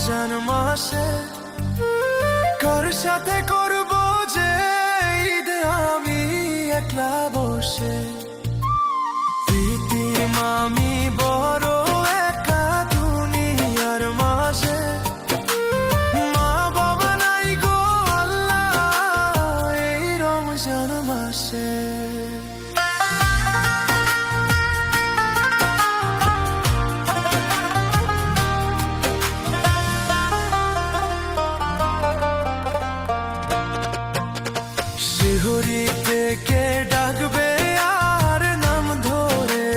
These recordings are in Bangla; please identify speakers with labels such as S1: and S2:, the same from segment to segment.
S1: রমজান মাসে কার সাথে করব যে ঈদ আমি একলা বসে। প্রীতিম আমি বড় একা দুনিয়ার মাঝে, মা বাবা নাই গো আল্লাহ এই রমজান মাসে। শিহরি থেকে ডাকবে আর নাম ধরে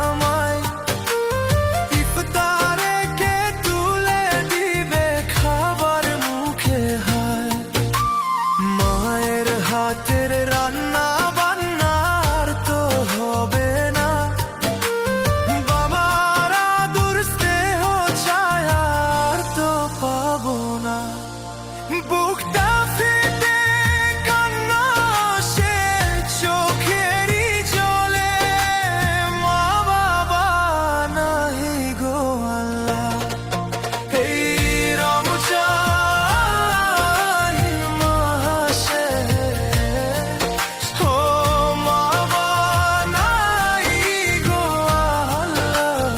S1: আমায়, ইফতারে কে তুলে দিবে খাবার মুখে হায়। মায়ের হাতের রান্না বান্নার তো হবে না, বাবার আদর স্নেহ ছায়ার তো পাবো না। বুকটা ফেটে কান্না সে চোখেরই জলে, মা বাবা নাহি গো আল্লাহ এই রমজান মাসে। ও মা বাবা নাই গো আল্লাহ।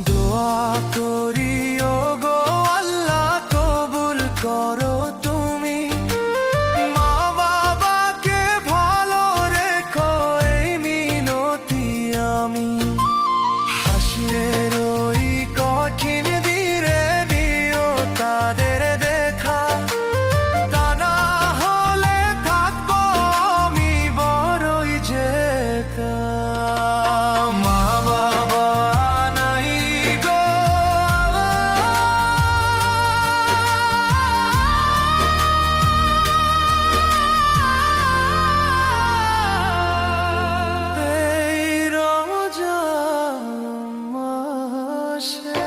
S1: দোয়া করি ও গো আল্লাহ কবুল করো তুমি, মা বাবাকে ভালো রেখো এই মিনতি আমি। হাসিরের ওই কঠিন দিনে নিও তাদের দেখা, তা না হলে থাকবো আমি বড়ই যে একা। মা বাবা নাই গো এই রমজান মাসে।